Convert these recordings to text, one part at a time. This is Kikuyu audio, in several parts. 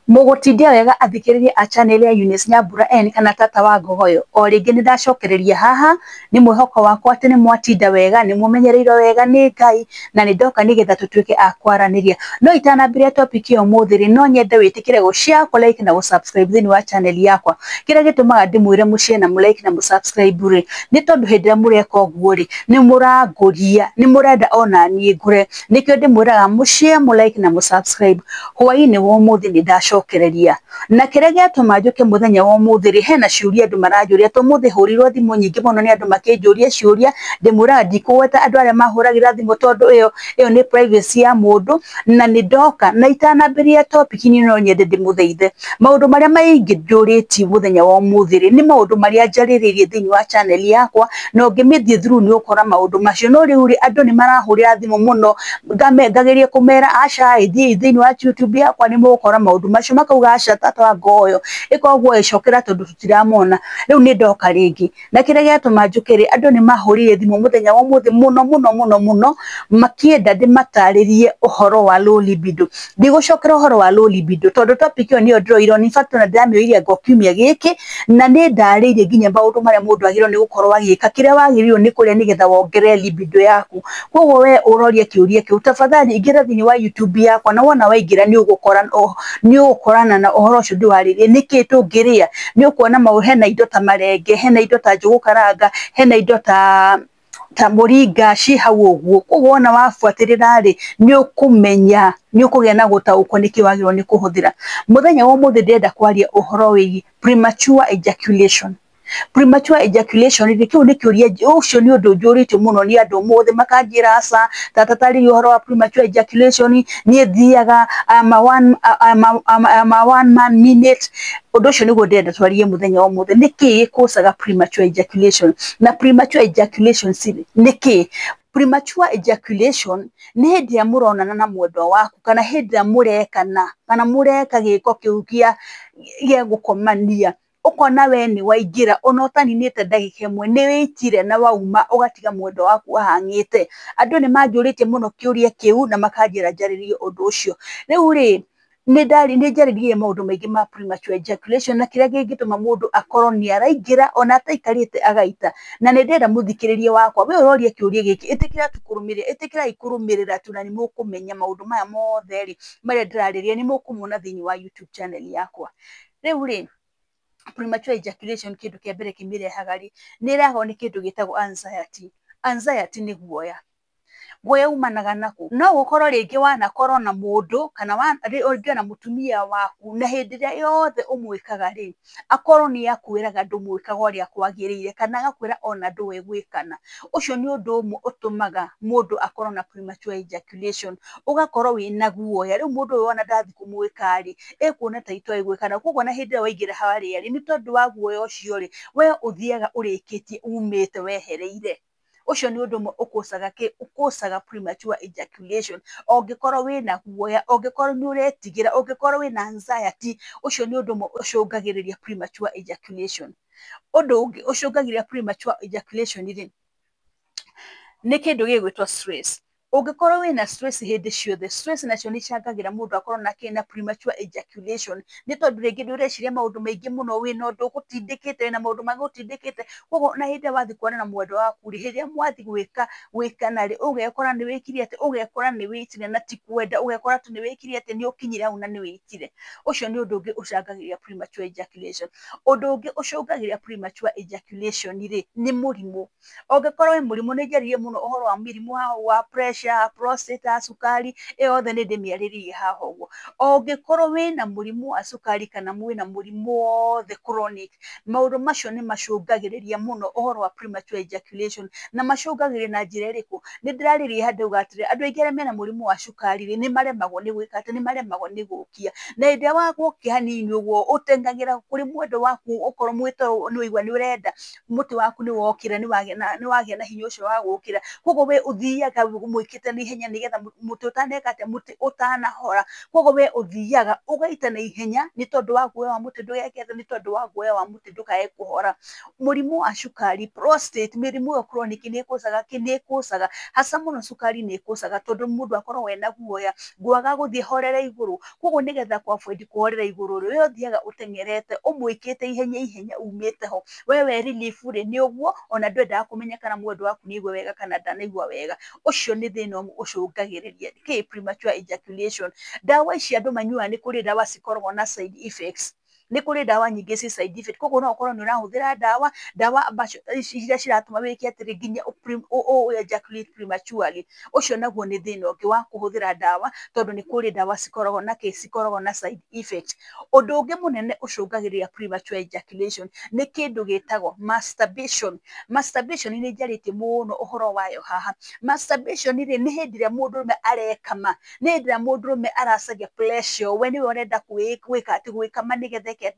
Mugutindia wega athikiririe a channel ya Eunice Nyambura N kana tata wa Ngogoyo. O ringi nindacokereria haha ni mwihoko wakwa ati ni mwatinda wega ni mumenyereirwo wega ni Ngai na ni ndoka nigetha tutuike a kwaraniria. No itanambiria topic yo muthiri no nyende witikire go share, ko like na go subscribe thini wa channel yakwa. Kira gitumaga ndimwire mushare na mu like na mu subscribe ri ni tondu hindira mureka uguo ri ni muranguria ni murenda ona nie ngure nikio ndimwiraga mushare mu like na mu subscribe. Hwaini wo muthi ni ndacokereria na kire giatuma njuke muthenya wa muthiri hena ciuria andu maranjuria to muthi hurirwo thimu nyingi muno ni andu makinjuria ciuria ndimura ndikuweta andu aria mahuragira thimu tondu iyo ni privacy ya mundu na ni ndoka na itanambiria topic ni no nyende ndimutheithe maundu maria maingi njuriti muthenya wa muthiri ni maundu maria njariririe thini wa channel yakwa no ngimithie through ni ukora maundu macio no riu ri andu ni marahurira thimu muno ngageria kumera aca ithii thini wa YouTube yakwa ni mukora maundu macio makauga aca tata wa Ngogoyo ikoguo icokera tondu tutiramona riu ni ndoka ringi na kire giatuma njukire andu ni mahurire thimu muthenya wa muthi muno makienda ndimataririe uhoro wa low libido ndigocokera uhoro wa low libido tondu topic yo ni ndroiro ni fact na ndamioiria ngokiumia giki na ni ndaririe nginya maundu maria mundu agirwo ni gukorwo agika kiria wagirirwo ni kuria nigetha wongere libido yaku koguo we uroria kiuria kiu tafadhali ingira thini wa YouTube yakwa na wona waingira ni ukorana na uhoro ucio ndiwaririe niki tungiria ni ukuona hena indo ta marenge hena indo ta njugu karanga hena indo ta muringa ci hau uguo koguo wona wafuatirira ri ni ukumenya ni ukugia na gutauko niki wagirwo ni kuhuthira muthenya wa muthi ndenda kwaria uhoro wigi premature ejaculation. Premature ejaculation ni kiu ni kiuria ucio ni undu njurite muno ni andu muthi makanjira aca tatatari uhoro wa premature ejaculation ni thiaga one man minute undu ucio niguo ndenda twarie muthenya wa muthi niki gikucaga premature ejaculation na premature ejaculation niki premature ejaculation ni hindi ya muronana na mwendwa waku kana hindi ya murekana kana mureka giko kiu gia gukomania ukona we ni waingira ona utaninite ndagika imwe ni witire na wauma ugatiga mwendwa waku ahangite andu ni manjurite muno kiuria kiu na makanjira njaririe undu ucio riu ri ni njaririe maundu maingi ma premature ejaculation na kiria gingituma mundu akorwo ni araingira ona ataikarite agaita na ni ndenda muthikiririe wakwa we uroria kiuria giki itikira tukurumirira itikira ikurumirira tu na ni mukumenya maundu maya mothe ri maria ndiraririe ni mukumona thini wa YouTube channel yakwa riu ri premature ejaculation kindu kia mbere kimirehaga ri ni raho ni kindu gitagwo anxiety ni guoya umanaga naku no gukorwo ringi wanakorwo na mundu kana na mutumia waku na hindi ria yothe umwikaga ri akorwo ni akwiraga ndumwikaga uria kwagirire kana agakwira ona nduwe gwikana ucio ni undu umwe utumaga mundu akorwo na premature ejaculation ugakorwo wina guoya riu mundu uyu ona ndathi kumwika ri ekuona ta itoi gwikana koguo na hindi ria waingira haria ri ni tondu wa guoya ucio ri we uthiaga urikitie umite wehereire ucio ni undu umwe ukucaga premature ejaculation ongikorwo wina guoya ongikorwo ni uretigira ongikorwo wina anxiety ucio ni undu umwe ucungagiriria premature ejaculation undu ungi ucungagiriria premature ejaculation ri ni kindu gigwitwa stress ungikorwo wina stress hindi ciothe stress nacio ni cangagira mundu akorwo na premature ejaculation ni tondu ringi ni ureciria maundu maingi muno wina undu gutindikite na maundu magutindikite koguo na hindi wathi kuona na mwendwa waku ri hindi mwathi gwikana ri ugekora ni wikiri ati ugekora ni witire na ti kwenda ugekora tu ni wikiri ati ni ukinyire au na ni witire ucio ni undu ungi ucangagiria premature ejaculation undu ungi ucungagiria premature ejaculation ri ni murimu ungikorwo wi murimu ni njaririe muno uhoro wa mirimu wa pressure prostate sukari yothe ni ndimiaririe haha uguo ongikorwo wina murimu wa sukari kana wina murimu wothe chronic maundu macio ni macungagiriria muno uhoro wa premature ejaculation na macungagiria na njira iriku ni ndiraririe handu ugatire andu aingi aria mena murimu wa sukari ri ni maremagwo ni gwika ati ni maremagwo ni gukia na hindi wa gukia hanini uguo utengagira kuri mwendwa waku ukorwo mwito ni wigua ni urenda muti waku ni wokira ni wagia na hinya ucio wa gukira koguo we uthiaga wikite ni ihenya nigetha muti utaneka ate muti utanahora kogo we uthiaga ugaita na ihenya ni tondu wa guoya wa muti ndugekete ni tondu wa guoya wa muti ndukae kuhora murimu wa cukari prostate mirimu ya chronic ni ikucaga hasa muno cukari ni ikucaga tondu mundu akorwo wena guoya gwaga guthie horera iguru kogo nigetha kwa avoid kuhorera iguru we uthiaga utengerete umwikite ihenya umite ho wewe relief ri ni uguo ona ndwendaga kumenya kana mwendo waku ni igwe wega kana ndanaigwa wega ucio ni thina ucungagiriria ki premature ejaculation dawa ici andu manyua ni kuri dawa cikoragwo na side effects ni kuri dawa nyingi ci side effect koguo no ukorwo ni urahuthira dawa ambacio iria ciratuma wiki atiri nginya ejaculate prematurely ucio naguo ni thina ungi wa kuhuthira dawa tondu ni kuri dawa cikoragwo na side effect undu ungi munene ucungagiriria premature ejaculation ni kindu gitagwo masturbation ni njaritie muno uhoro wayo haha masturbation ni hindi ria mundurume arekama ni hindi ria mundurume aracagia pleasure we ni urenda gwikama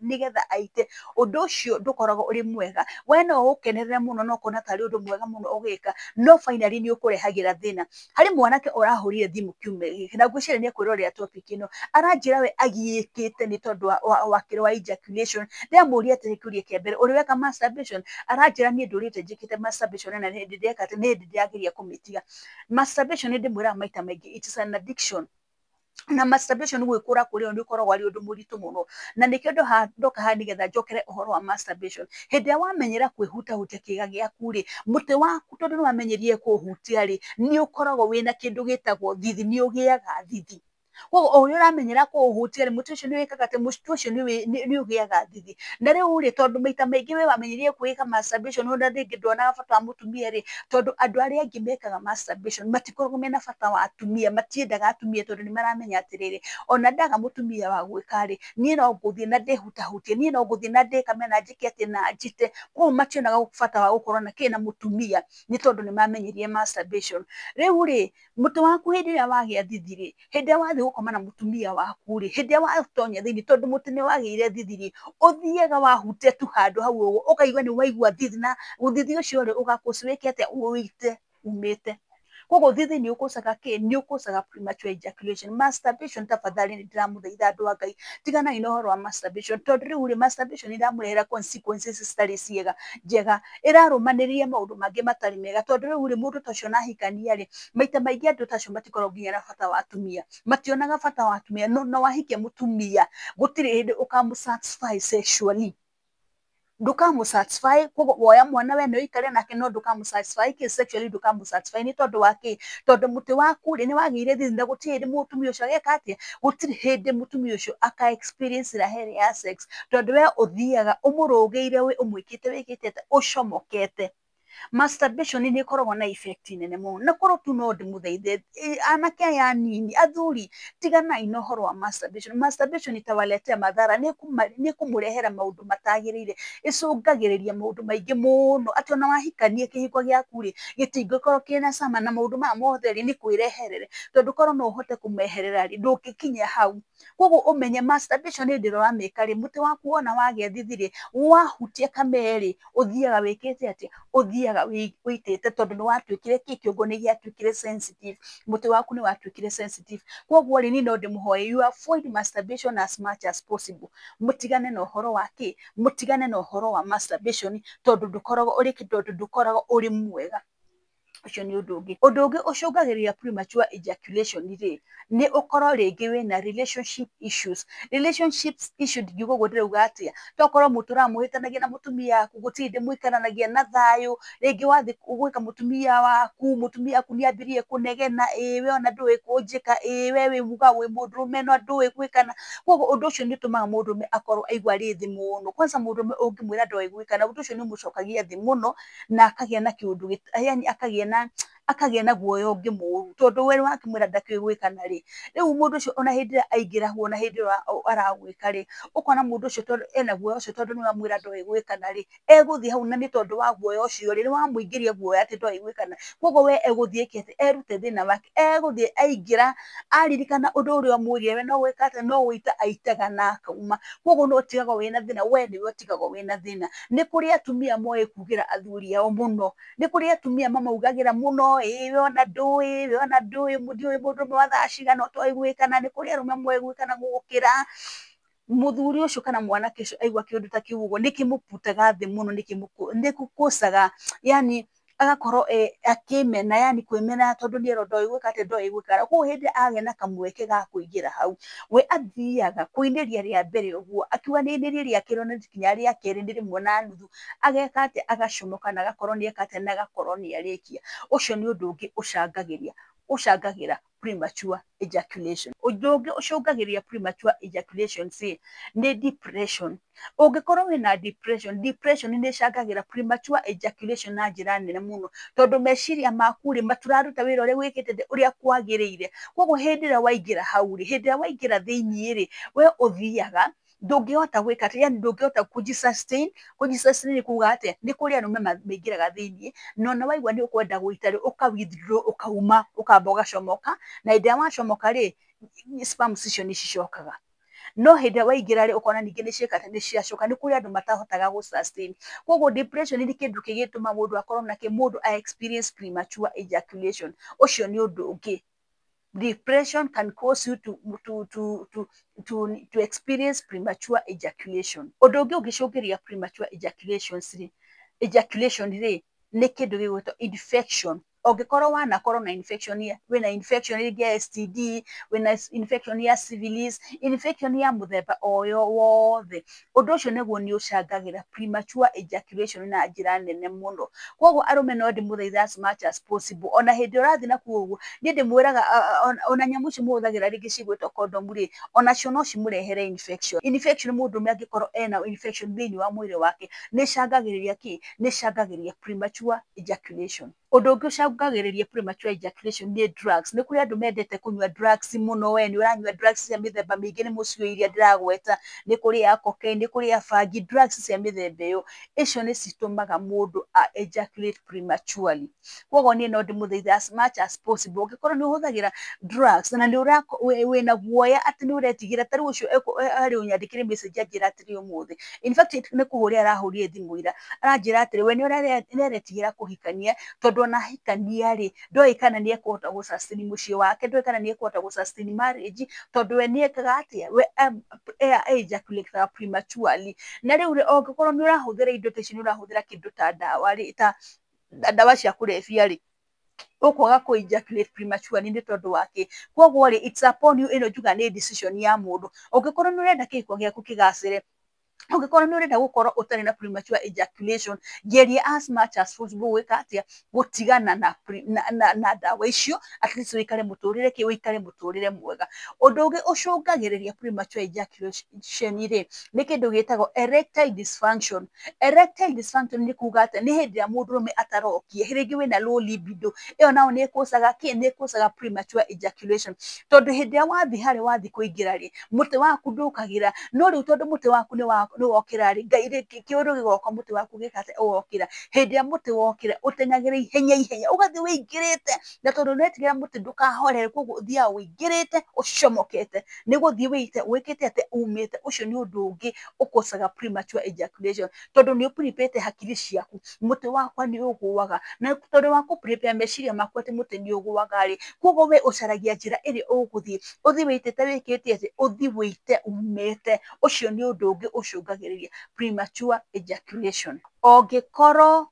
nigetha aite undu ucio ndukoragwo uri mwega we no ukenerera muno no kona tari undu mwega muno ugika no finally ni ukurehagira thina hari mwanake urahurire thimu kiume na gwicira ni kwirorera topic ino aranjira we agiikite ni tondu wa ejaculation ndiamuria ati kuria kiambere uri weka masturbation aranjira ni ndurite njikite masturbation na hindi ndeka ati ni hindi ndiagiria kumitiga masturbation ndi mwira maita maingi it is an addiction na masturbation gwikura kuri ndu ikoragwo ari undu muritu muno na nikio ndoka ha nigetha njokere uhoro wa masturbation hindi ya wamenyera kwihutahutia kiga giaku ri muti waku tondu wamenyerie kuhutia ri ni ukoragwo wina kindu gitagwo thithi ni ugiaga thithi koguo uyu uramenyera kuhutia ri muti ucio ni wikaga ati muti ucio ni ugiaga thithi na riu ri tondu maita maingi we wamenyerie kwika masturbation onda ringi ndona bata wa mutumia ri tondu andu aria angi mekaga masturbation matikoragwo mena bata wa atumia matiendaga atumia tondu ni maramenya atiriri ona ndaga mutumia wa gwika ri nie no nguthie na ndihutahutie nie no nguthie na ndikame na njike ati na njite koguo mationaga bata wa gukorwo na kina mutumia ni tondu ni mamenyerie masturbation riu ri muti waku hindi ria wagia thithi ri hindi ya wathi gukoma na mutumia waku ri hindi ya watonya thiini tondu muti ni wagiire thithi ri uthiaga wahutia tu handu hau uguo ukaigua ni waigua thithi na thithi ucio ri ugakucwike ati uite umite koguo thithi ni ukucaga ni ukucaga premature ejaculation masturbation tafadhali ndiramuthaitha andu a Ngai tigana ino horo wa masturbation tondu riu ri masturbation iramurehera consequences citari ciega njega irarumaniria maundu mangi matari mega tondu riu ri mundu tacio nahikania ri maita maingi andu tacio matikoragwo nginya na bata wa atumia mationaga bata wa atumia no wahikia mutumia gutiri hindi ukamusatisfy sexually ndukamusatisfy koguo woya mwana we no ikare nake no ndukamusatisfy sexually ndukamusatisfy ni tondu waki tondu muti waku ri ni wagiire thithi na gutiri hindi mutumia ucio ageka atia gutiri hindi mutumia ucio aka experience la heri ya sex tondu we uthiaga umurugiire we umwikite wikite ucomokete masturbation ni ikoragwo na effect nene muno na korwo tu no ndimuthaithe anake aya nini athuri tigana ino horo wa masturbation itawaletea madhara ni kumurehera maundu matagirire icungagiriria maundu maingi muno ati ona wahikanie kihiko giaku ri gitingikorwo kina sama na maundu ma mothe ri ni kwireherere tondu korwo no uhote kumeherera ri ndukikinya hau koguo umenye masturbation ni ndiro rameka ri muti waku wona wagia thithi ri wahutia kameri uthiaga wikite ati uthiaga witite tondu ni watuikire kiongo ni giatuikire sensitive muti waku ni watuikire sensitive koguo ri ni no ndimuhoye you avoid masturbation as much as possible mutigane na uhoro wake mutigane na uhoro wa masturbation tondu ndukoragwo uri kindu ndukoragwo uri mwega ucio ni undu ungi ucungagiriria premature ejaculation ri ni ukorwo ringi wina relationship issues ngiuga guo ndirauga atia tokorwo muturamuhitanagia na mutumia waku gutiri muikaranagia na thayu ringi wathi gwika mutumia waku ni ambirie kunegena we ona ndui kunjika we wimuga wi mundurume no ndui gwikana koguo undu ucio ni tumaga mundurume akorwo aigua ri thi muno kwanza mundurume ungimwira ndoi gwikana undu ucio ni mucokagia thi muno na akagia na kiundu yani akagia na guoya ungi muru tondu we wakimwira ndakigwikana ri riu mundu ucio ona hindi aingira huo na hindi aragwika ri ukona mundu ucio tondu ena guoya ucio tondu ni wamwira ndoi gwikana ri eguthie hau na ni tondu wa guoya ucio ri ni wamuingiria guoya ati ndoi gwikana koguo we eguthie kete erute thina wake eguthie aingira aririkana undu uria omwirie we no gwika ati no guita aitaga na akauma koguo no tigagwo wina thina we ni utigagwo wina thina ni kuri atumia moe kugira athuri ao muno ni kuri atumia mamaugagira muno we ona ndũĩ mũndũ ũmwe wa thaa cigana ũtoiguĩkana nĩ kũrĩ arũme mwegwĩkana gũgũkĩra muthuri ucio kana mwanake ucio aigua kĩndũ ta kĩu ũguo nĩkĩmũputaga thĩ mũno nĩkũkosaga yani agakorwo akĩmena yani kwĩmena tondũ nĩero ndoĩ gwĩka atĩ ndoĩ gwĩka koguo hĩndĩ agĩa na kamweke ga kũingĩra hau we athiaga kũinĩria rĩa mbere ũguo akiuga nĩ inĩrie rĩa kerĩ ona kinya rĩa kerĩ nĩ rĩmwe na nuthu ageka atĩ agaconoka na agakorwo nĩeka atĩ na agakorwo nĩarĩkia ũcio nĩ ũndũ ũngĩ ũcangagĩra premature ejaculation. Ũndũ ũngĩ ũcũngagĩrĩria premature ejaculation nĩ depression. Ũngĩkorwo wĩna depression nĩ ĩcangagĩra premature ejaculation na njĩra nene mũno tondũ meciria maku maturaruta wĩra ũrĩa wĩkĩte ũrĩa kwagĩrĩire. Koguo hĩndĩ ĩrĩa waingĩra hau hĩndĩ ĩrĩa waingĩra thĩiniĩ we ũthiaga ndũngĩhota gwĩka atĩ yani ndũngĩhota kũjisustain nĩ kuuga atĩ nĩ kũrĩ arũme maingĩraga thĩiniĩ no na waigua nĩ ũkwenda gũita ũka withdraw ũkauma ũkamba ũgacomoka na hĩndĩ ĩrĩa wacomoka sperms icio nĩ cicokaga no hĩndĩ ĩrĩa waingĩra ũkona ningĩ nĩ ciacoka nĩ kũrĩ andũ matahotaga gũ sustain. Koguo depression nĩ kĩndũ kĩgĩtũma mũndũ akorwo nake mũndũ experience premature ejaculation ũcio nĩ ũndũ ũngĩ. Depression can cause you to experience premature ejaculation. Ũndũ ũngĩ ũngĩcũngĩrĩria premature ejaculation nĩ kĩndũ gĩgwĩtwo infection. Ũngĩkorwo wanakorwo na infection wĩna infection ya STD wĩna infection ya syphilis infection ya mũthemba o wothe ũndũ ũcio nĩguo nĩ ũcangagĩra premature ejaculation na njĩra nene mũno. Koguo arũme no ndĩmũthaithe as much as possible ona hĩndĩ ũrathiĩ nakuo ũguo niĩ ndĩmwĩraga ona nyamũ ici mũhũthagĩra rĩngĩ cigwĩtwo condom onacio no cimũrehere infection. Mũndũ angĩkorwo ena infection thĩinĩ wa mwĩrĩ wake nĩ ĩcangagĩrĩria premature ejaculation. Ũndũ ũngĩ ũcangagĩrĩria premature ejaculation nĩ drugs. Nĩ kũrĩ andũ mendete kũnyua drugs mũno we nĩ ũranyua drugs cia mĩthemba mĩingĩ nĩ mũciĩ iria ndĩragweta nĩ kũrĩ ya cocaine nĩ kũrĩ ya bangi drugs cia mĩthemba ĩyo icio nĩ citũmaga mũndũ ejaculate prematurely. Koguo niĩ no ndĩmũthaithe as much as possible ũngĩkorwo nĩ ũhũthagĩra drugs na nĩ wĩna guoya atĩ nĩ ũretigĩra ta rĩu ũcio harĩ ũnyandĩkĩre message anjĩra atĩrĩ ũmũthĩ in fact nĩ kũhũrĩra arahũrire thimũ ira aranjĩra atĩrĩ we nĩ aretigĩra kũhikania tondũ ona hikania ndoĩ kana nĩ ekũhota gũ sustain mũciĩ wake ndoĩ kana nĩ ekũhota gũ sustain marriage tondũ we nĩ ekaga atĩa we ejaculate prematurely. Na rĩu ũngĩkorwo nĩ ũrahũthĩra indo ta ici nĩ ũrahũthĩra kĩndũ ta ndawa cia kũrebia ũkwaga kũ ejaculate prematurely nĩ tondũ wake. Koguo it's upon you ĩno njuga nĩ decision ya mũndũ. Ũngĩkorwo nĩ ũrenda kĩhiko gĩaku kĩgacĩre ũngĩkorwo nĩ ũrenda gũkorwo ũtarĩ na premature ejaculation geria as much as possible gwĩka atĩa gũtigana na ndawa icio at least wĩikare mũtũrĩre mwega. Ũndũ ũngĩ ũcũngagĩrĩria premature ejaculation nĩ kĩndũ gĩtagwo erectile dysfunction. Erectile dysfunction nĩ kuuga atĩ nĩ hĩndĩ ĩrĩa mũndũrũme atarokia rĩngĩ wĩna low libido ĩyo nao nĩ ĩkũcaga premature ejaculation tondũ hĩndĩ ĩrĩa wathiĩ kũingĩra mũtĩ waku ndũkagĩra no rĩu tondũ mũtĩ waku nĩ wokĩra Ngai kĩũndũ gĩgoka mũtĩ waku gĩkate wokĩra hĩndĩ ĩrĩa mũtĩ wokĩra ũteng'agĩra ihenya ũgathiĩ wĩingĩrĩte na tondũ ũretigĩra mũtĩ ndũkahorere koguo ũthiaga wĩingĩrĩte ũcomokete nĩ gũthiĩ wĩkĩte atĩ umĩte. Ũcio nĩ ũndũ ũngĩ ũkosaga premature ejaculation tondũ nĩ ũprepare hakiri ciaku mũtĩ wakwa nĩ ũgũaga na tondũ wa kũ prepare meciria maku atĩ mũtĩ nĩ ũgũaga koguo we ũcaragia njĩra ĩrĩa ũgũthiĩ wĩitĩte wĩkĩte atĩ ũthiĩ wĩite umĩte. Ũcio nĩ ũndũ ũngĩ ũcũngagĩrĩria premature ejaculation. Ũngĩkorwo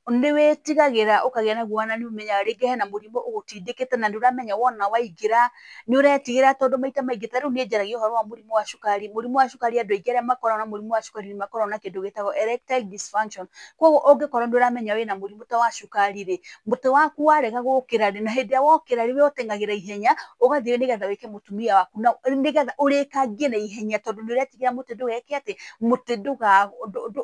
nĩ wĩtigagĩra ũkagĩa na guoya na nĩ ũmenyaga rĩngĩ hena mũrimũ ũgũtindĩkĩte na nĩ ũramenya wona waingĩra nĩ ũretigĩra tondũ maita maingĩ ta rĩu niĩ njaragia ũhoro wa mũrimũ wa cukari. Mũrimũ wa cukari andũ aingĩ arĩa makoragwo na mũrimũ wa cukari nĩ makoragwo na kĩndũ gĩtagwo erectile dysfunction. Koguo ũngĩkorwo nĩ ũramenya wĩna mũrimũ ta wa cukari mũtĩ waku warega gũkĩra na hĩndĩ ĩrĩa wokĩra we ũteng'agĩra ihenya ũgathiĩ nĩgetha wĩke mũtumia waku na nĩgetha ũrĩkangie na ihenya tondũ nĩ ũretigĩra mũtĩ ndũgeke atĩ mũtĩ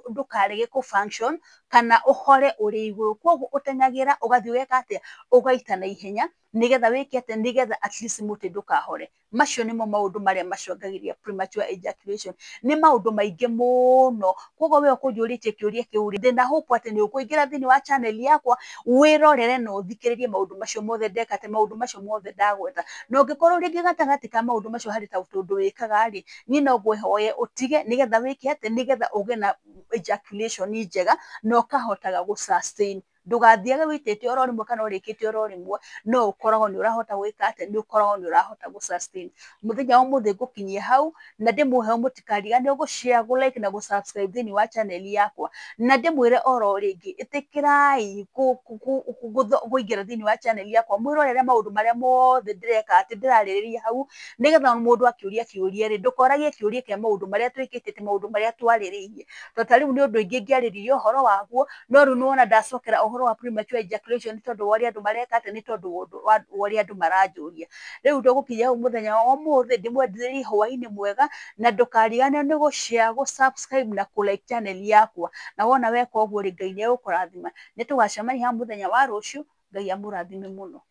ndũkarege kũ function kana ũhore ũrĩ igũrũ. Koguo ũteng'agĩra ũgathiĩ weka atĩa ũgaita na ihenya nĩgetha wĩke atĩa nĩgetha at least mũtĩ ndũkahore. Macio nĩmo maũndũ marĩa macũngagĩrĩria premature ejaculation. Nĩ maũndũ maingĩ mũno koguo we ũkũnjũrĩtie kĩũria kĩu ndĩna hope atĩ nĩ ũkũingĩra thĩinĩ wa channel yakwa wĩrorere na ũthikĩrĩrie maũndũ macio mothe ndekate maũndũ macio mothe ndagweta. Na ũngĩkorwo rĩngĩ gatagatĩ ka maũndũ macio harĩ ta ũndũ wĩkaga niĩ no ngwĩhoye ũtige nĩgetha wĩke atĩ nĩgetha ũgĩe na ejaculation njega na ũkahotaga gũ sustain ndugathiage witete oro rimwe kana urikite oro rimwe no ukoragwo ni urahota gwika ate ni ukoragwo ni urahota gu sustain muthenya umuthi ngukinyie hau na ndimuhe mutikariganire gu share gu like na gu subscribe thini wa channel yakwa na ndimwire oro ringi itikirai kuingira thini wa channel yakwa mwirorere maundu maria mothe ndireka ati ndiraririria hau nigetha mundu akiuria kiuria ri ndukoragie kiuria kia maundu maria twikite ti maundu maria twariririe to tariu ni undu ingi ngiaririria uhoro waguo no riu nuona ndacokera uhoro wa premature ejaculation tondu waria andu mareka ati ni tondu waria andu maranjuria riu ndugukinya hau muthenya wa umuthi ndimwendithĩrie hwaini mwega na ndukarigane ni gu share gu subscribe na ku like channel yakwa na wona weka uguo ri Ngai ni egukurathima ni tugacemania ha muthenya wa ruciu Ngai amurathime muno.